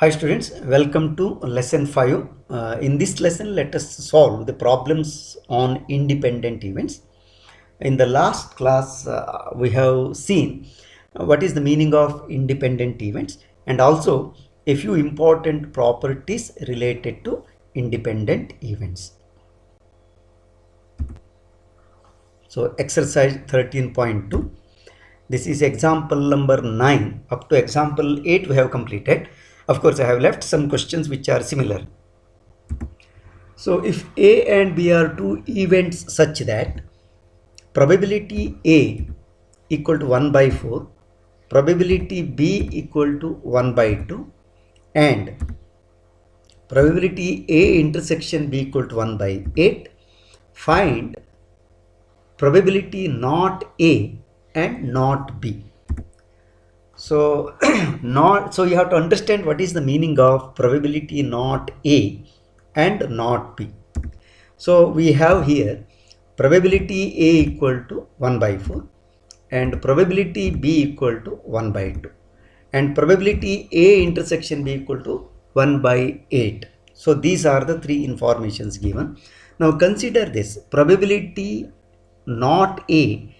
Hi students, welcome to lesson 5. In this lesson, let us solve the problems on independent events. In the last class, we have seen what is the meaning of independent events and also a few important properties related to independent events. So exercise 13.2. This is example number 9. Up to example 8 we have completed. Of course, I have left some questions which are similar. So if A and B are two events such that probability A equal to 1 by 4, probability B equal to 1 by 2 and probability A intersection B equal to 1 by 8, find probability not A and not B. So so you have to understand what is the meaning of probability not A and not B. So we have here probability A equal to 1 by 4 and probability B equal to 1 by 2 and probability A intersection B equal to 1 by 8. So these are the three informations given. Now consider this probability not A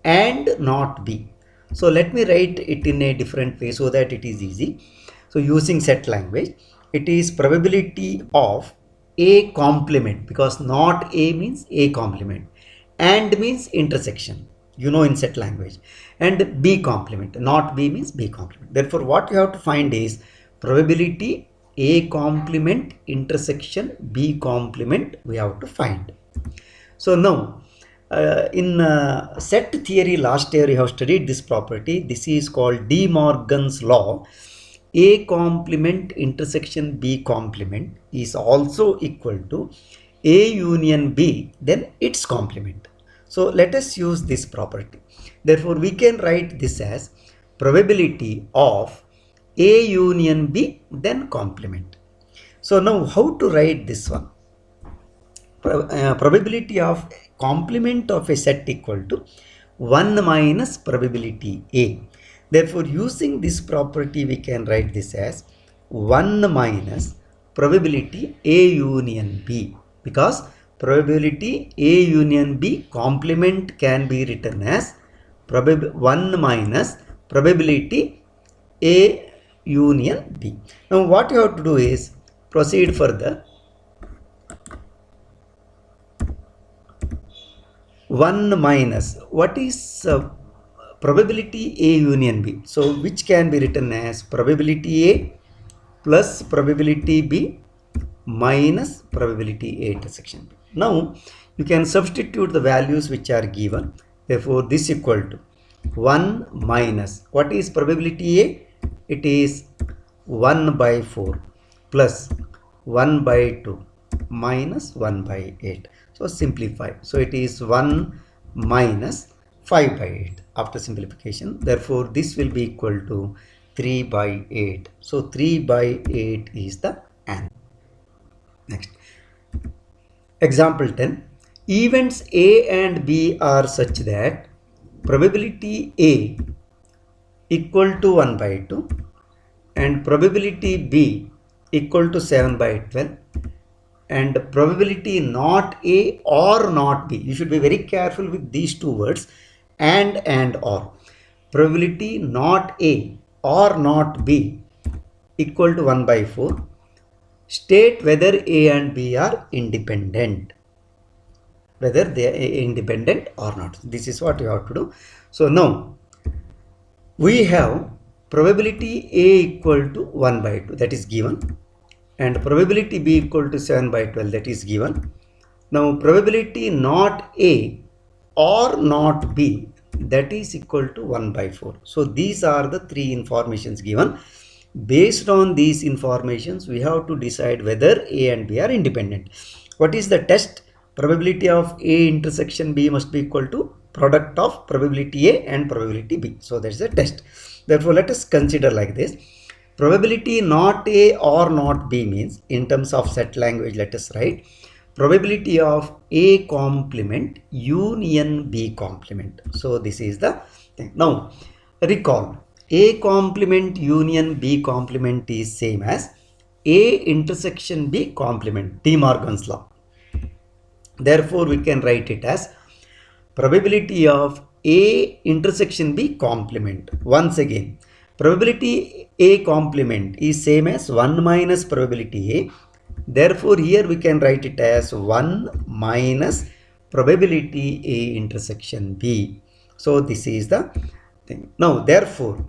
and not B. So let me write it in a different way so that it is easy. So using set language, it is probability of A complement, because not A means A complement and means intersection, you know, in set language, and B complement, not B means B complement. Therefore what you have to find is probability A complement intersection B complement we have to find. So now in set theory last year you have studied this property. This is called De Morgan's law. A complement intersection B complement is also equal to A union B, then its complement. So let us use this property. Therefore we can write this as probability of A union B then complement. So now how to write this one? Probability of complement of a set equal to 1 minus probability A. Therefore using this property we can write this as 1 minus probability A union B, because probability A union B complement can be written as 1 minus probability A union B. Now what you have to do is proceed further. 1 minus what is probability A union B. So which can be written as probability A plus probability B minus probability A intersection B. Now you can substitute the values which are given. Therefore this equal to 1 minus what is probability A? It is 1 by 4 plus 1 by 2 minus 1 by 8. So simplify. So it is 1 minus 5 by 8 after simplification. Therefore this will be equal to 3 by 8. So 3 by 8 is the answer. Next. Example 10. Events A and B are such that probability A equal to 1 by 2 and probability B equal to 7 by 12 and probability not A or not B. You should be very careful with these two words, and or. Probability not A or not B equal to 1 by 4. State whether A and B are independent. Whether they are independent or not. This is what you have to do. So now we have probability A equal to 1 by 2, that is given, and probability B equal to 7 by 12, that is given. Now probability not A or not B, that is equal to 1 by 4. So these are the three informations given. Based on these informations we have to decide whether A and B are independent. What is the test? Probability of A intersection B must be equal to product of probability A and probability B. So that's the test. Therefore let us consider like this. Probability not A or not B means, in terms of set language, let us write probability of A complement union B complement. So this is the thing. Now recall, A complement union B complement is same as A intersection B complement, De Morgan's law. Therefore, we can write it as probability of A intersection B complement. Once again, probability A complement is same as 1 minus probability A. Therefore, here we can write it as 1 minus probability A intersection B. So, this is the thing. Now, therefore,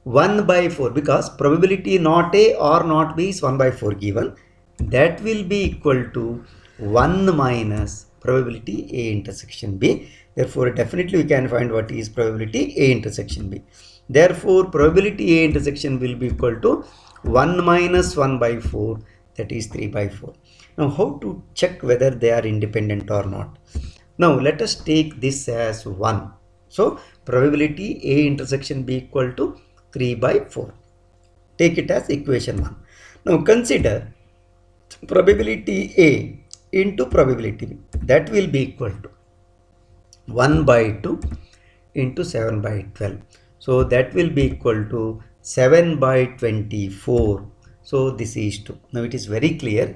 1 by 4, because probability not A or not B is 1 by 4 given, that will be equal to 1 minus probability A intersection B. Therefore, definitely we can find what is probability A intersection B. Therefore, probability A intersection will be equal to 1 minus 1 by 4, that is 3 by 4. Now, how to check whether they are independent or not? Now, let us take this as 1. So, probability A intersection B equal to 3 by 4. Take it as equation 1. Now, consider probability A into probability B. That will be equal to 1 by 2 into 7 by 12. So, that will be equal to 7 by 24. So, this is 2. Now, it is very clear.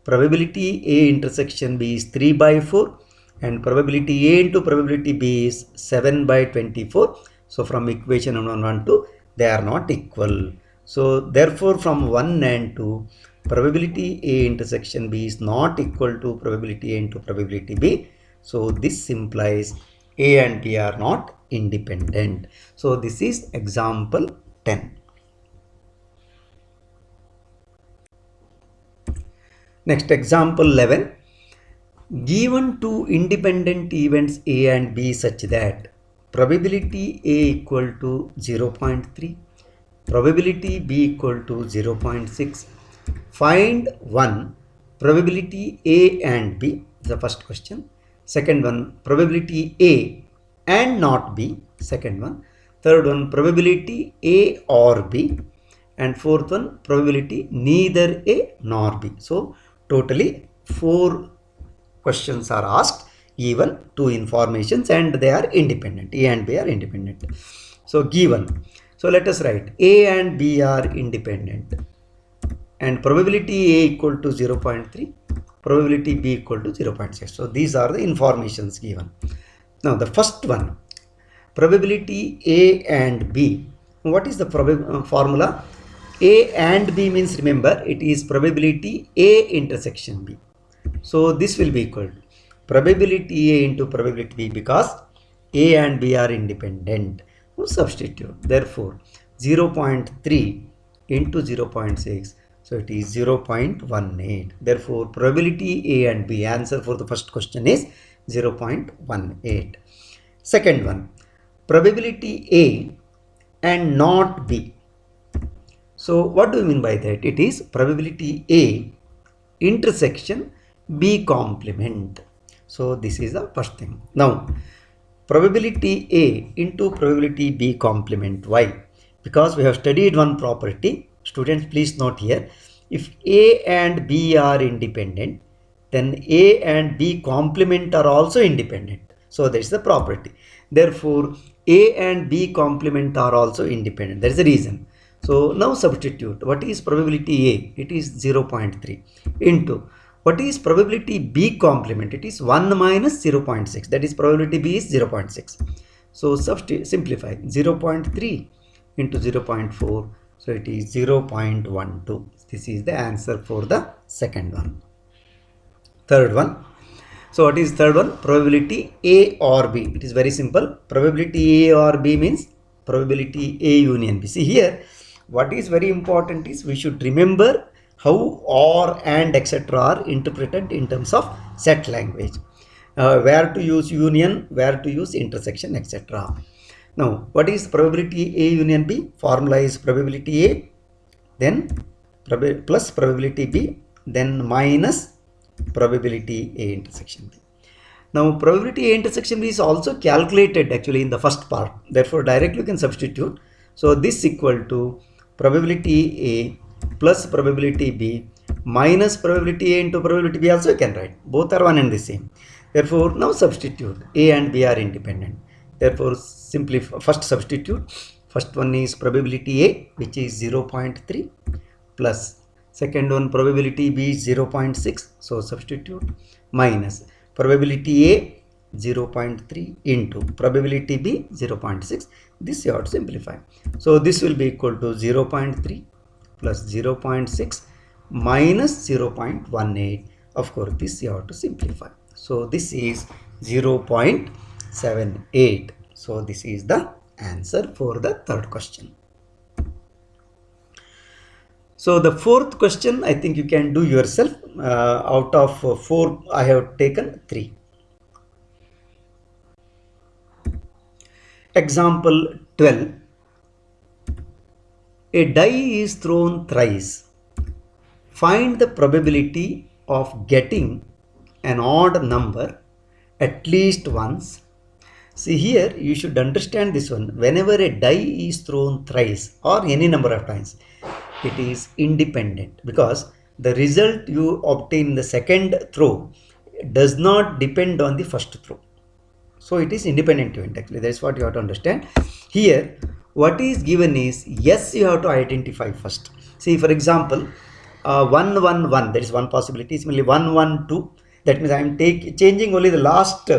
Probability A intersection B is 3 by 4 and probability A into probability B is 7 by 24. So, from equation 1 and 2, they are not equal. So, therefore, from 1 and 2, probability A intersection B is not equal to probability A into probability B. So, this implies A and B are not independent. So, this is example 10. Next, example 11. Given two independent events A and B such that probability A equal to 0.3, probability B equal to 0.6. Find one, probability A and B, the first question. Second one, probability A and not B, second one. Third one, probability A or B. And fourth one, probability neither A nor B. So, totally 4 questions are asked, given 2 informations, and they are independent. A and B are independent. So, given. So, let us write A and B are independent and probability A equal to 0.3, probability B equal to 0.6. So, these are the informations given. Now, the first one, probability A and B. What is the formula? A and B means, remember, it is probability A intersection B. So, this will be equal to probability A into probability B, because A and B are independent. We'll substitute. Therefore, 0.3 into 0.6. So, it is 0.18. Therefore, probability A and B, answer for the first question is 0.18. Second one, probability A and not B. So, what do you mean by that? It is probability A intersection B complement. So, this is the first thing. Now, probability A into probability B complement. Why? Because we have studied one property. Students, please note here. If A and B are independent, then A and B complement are also independent. So, that is the property. Therefore, A and B complement are also independent. That is the reason. So, now substitute. What is probability A? It is 0.3 into what is probability B complement? It is 1 minus 0.6. That is probability B is 0.6. So, simplify 0.3 into 0.4. So, it is 0.12. This is the answer for the second one. Third one. So, what is third one? Probability A or B. It is very simple. Probability A or B means probability A union B. See here, what is very important is we should remember how or, and, etc. are interpreted in terms of set language. Where to use union, where to use intersection, etc. Now, what is probability A union B? Formula is probability A, then plus probability B, then minus probability A intersection B. Now, probability A intersection B is also calculated actually in the first part. Therefore, directly you can substitute. So, this equal to probability A plus probability B minus probability A into probability B also you can write. Both are one and the same. Therefore, now substitute. A and B are independent. Therefore, simply first substitute. First one is probability A, which is 0.3, plus second one probability B is 0.6, so substitute, minus probability A 0.3 into probability B 0.6. This you have to simplify. So this will be equal to 0.3 plus 0.6 minus 0.18. Of course, this you have to simplify. So this is 0.78. So this is the answer for the third question. So the fourth question, I think you can do yourself. Out of 4, I have taken 3. Example 12. A die is thrown thrice. Find the probability of getting an odd number at least once. See here, you should understand this one. Whenever a die is thrown thrice or any number of times, it is independent, because the result you obtain in the second throw does not depend on the first throw. So it is independent event actually. That's what you have to understand. Here, what is given is, yes, you have to identify first. See, for example, 1 1 1, that is one possibility. Similarly, 1 1 2, that means I am changing only the last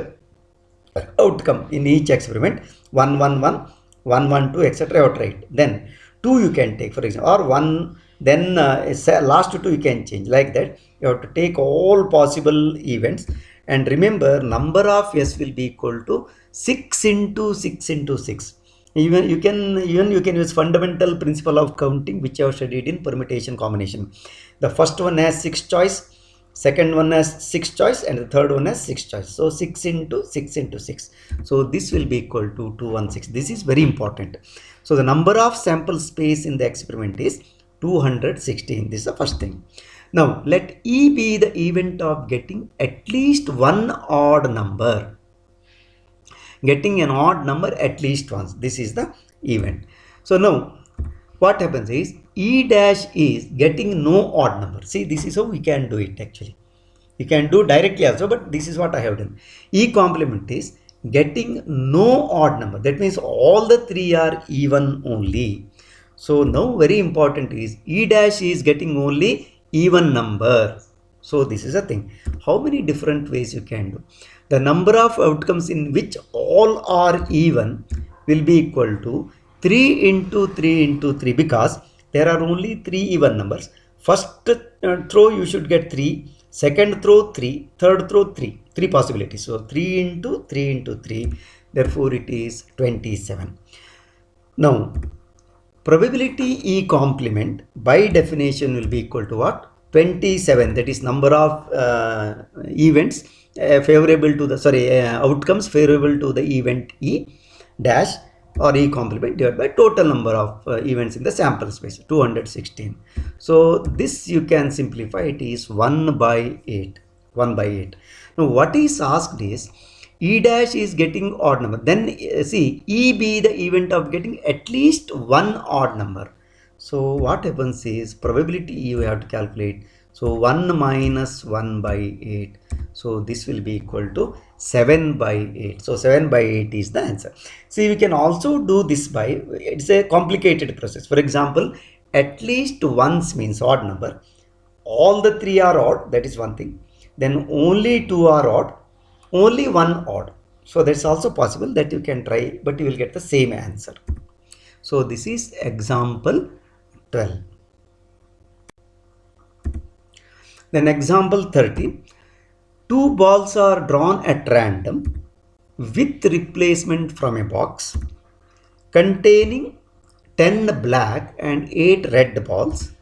outcome in each experiment. 1 1 1, 1 1 2, etc. you have to write. Then 2 you can take, for example, or 1, then last 2 you can change. Like that, you have to take all possible events. And remember, number of S will be equal to 6 into 6 into 6. Even you can use fundamental principle of counting, which I have studied in permutation combination. The first one has 6 choice, second one has 6 choice, and the third one has 6 choice. So 6 into 6 into 6. So this will be equal to 216. This is very important. So the number of sample space in the experiment is 216. This is the first thing. Now let E be the event of getting at least one odd number. Getting an odd number at least once. This is the event. So now what happens is, E dash is getting no odd number. See, this is how we can do it actually. You can do directly also, but this is what I have done. E complement is getting no odd number. That means all the 3 are even only. So now very important is, E dash is getting only even number. So this is a thing. How many different ways you can do? The number of outcomes in which all are even will be equal to 3 into 3 into 3, because there are only 3 even numbers. First throw you should get 3, second throw 3, third throw 3. 3 possibilities. So 3 into 3 into 3. Therefore it is 27. Now probability E complement by definition will be equal to what? 27. That is number of events favorable to the outcomes favorable to the event E dash or E complement divided by total number of events in the sample space, 216. So this you can simplify. It is 1 by 8. 1 by 8. Now what is asked is, E dash is getting odd number. Then see, E be the event of getting at least one odd number. So what happens is, probability E you have to calculate. So 1 minus 1 by 8. So this will be equal to 7 by 8. So 7 by 8 is the answer. See, we can also do this by, it's a complicated process. For example, at least once means odd number. All the 3 are odd, that is one thing. Then only 2 are odd, only 1 odd. So that's also possible, that you can try, but you will get the same answer. So this is example 12. Then example 13. 2 balls are drawn at random with replacement from a box containing 10 black and 8 red balls.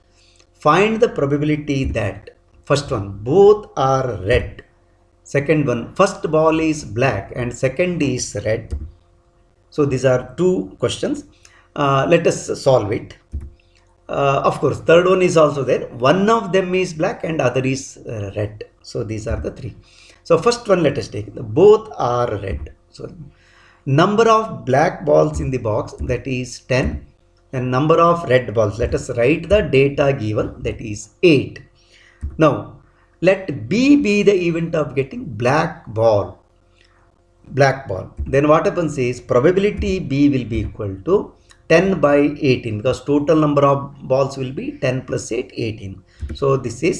Find the probability that, first one, both are red. Second one, first ball is black and second is red. So these are 2 questions. Let us solve it. Of course, third one is also there. One of them is black and other is red. So these are the 3. So first one, let us take, both are red. So number of black balls in the box, that is 10. And number of red balls, let us write the data given, that is 8. Now let B be the event of getting black ball. Then what happens is, probability B will be equal to 10 by 18 because total number of balls will be 10 plus 8, 18. So this is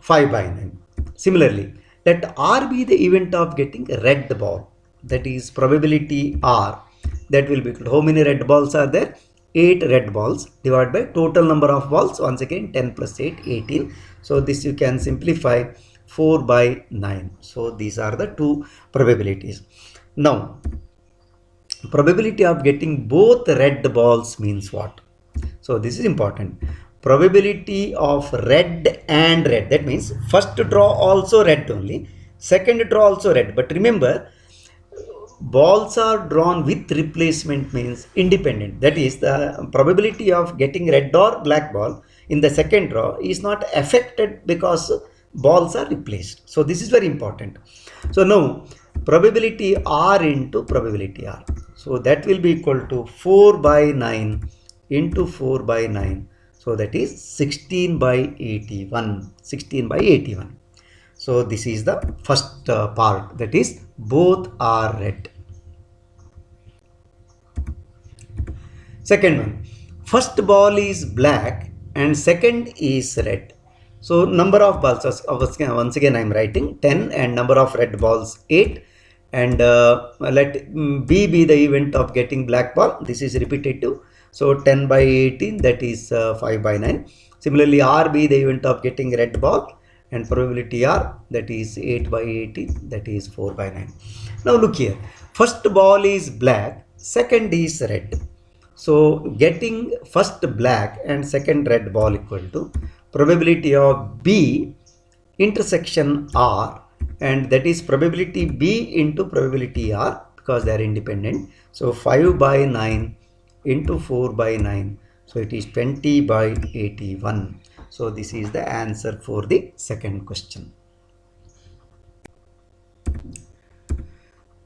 5 by 9. Similarly, let R be the event of getting a red ball. That is probability R. That will be how many red balls are there? 8 red balls divided by total number of balls. Once again 10 plus 8, 18. So this you can simplify 4 by 9. So these are the two probabilities. Now, probability of getting both red balls means what? So this is important. Probability of red and red. That means first draw also red only, second draw also red. But remember, balls are drawn with replacement means independent. That is, the probability of getting red or black ball in the second draw is not affected because balls are replaced. So this is very important. So now probability R into probability R. So that will be equal to 4 by 9 into 4 by 9. So that is 16 by 81. 16 by 81. So this is the first part, that is both are red. Second one, first ball is black and second is red. So number of balls, once again I am writing 10 and number of red balls 8, and let B be the event of getting black ball. This is repetitive. So 10 by 18, that is 5 by 9. Similarly, R be the event of getting red ball, and probability R, that is 8 by 18, that is 4 by 9. Now look here, first ball is black, second is red. So getting first black and second red ball equal to probability of B intersection R, and that is probability B into probability R because they are independent. So 5 by 9 into 4 by 9. So it is 20 by 81. So this is the answer for the second question.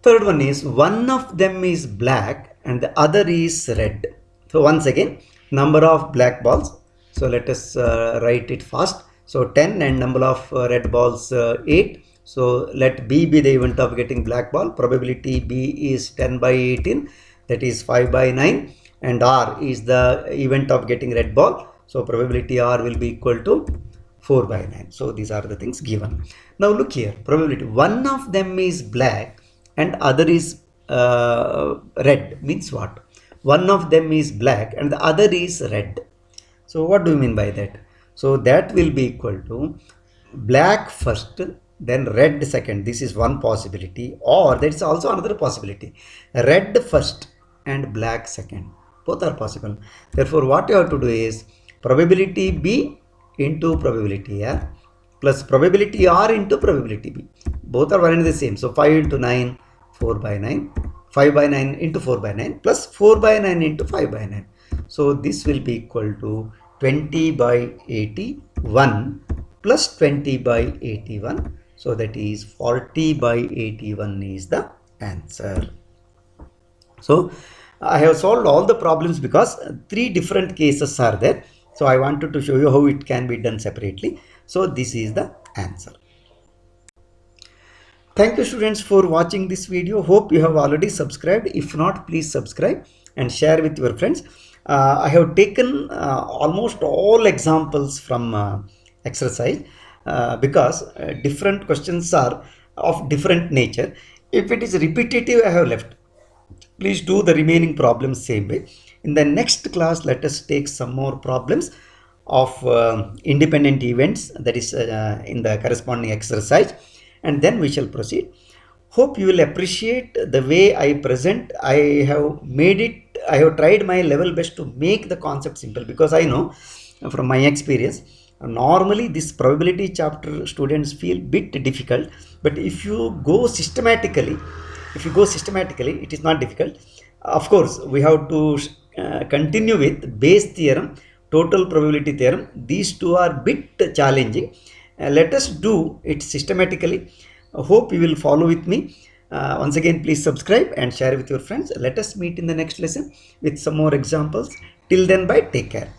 Third one is one of them is black and the other is red. So once again, number of black balls. So let us write it fast. So 10 and number of red balls 8. So let B be the event of getting black ball. Probability B is 10 by 18, that is 5 by 9, and R is the event of getting red ball. So probability R will be equal to 4 by 9. So these are the things given. Now look here, probability one of them is black and other is red means what? One of them is black and the other is red. So what do you mean by that? So that will be equal to black first, then red second. This is one possibility, or there is also another possibility, red first and black second. Both are possible. Therefore what you have to do is probability B into probability R plus probability R into probability B. Both are one and the same. So 5 into 9, 4 by 9, 5 by 9 into 4 by 9 plus 4 by 9 into 5 by 9. So this will be equal to 20 by 81 plus 20 by 81. So that is 40 by 81 is the answer. So I have solved all the problems because 3 different cases are there. So I wanted to show you how it can be done separately. So this is the answer. Thank you students for watching this video. Hope you have already subscribed. If not, please subscribe and share with your friends. I have taken almost all examples from exercise because different questions are of different nature. If it is repetitive, I have left. Please do the remaining problems same way. In the next class, let us take some more problems of independent events, that is in the corresponding exercise, and then we shall proceed. Hope you will appreciate the way I present. I have tried my level best to make the concept simple, because I know from my experience normally this probability chapter students feel bit difficult, but if you go systematically, it is not difficult. Of course, we have to continue with Bayes theorem, total probability theorem. These two are bit challenging. Let us do it systematically. Hope you will follow with me. Once again, please subscribe and share with your friends. Let us meet in the next lesson with some more examples. Till then, bye. Take care.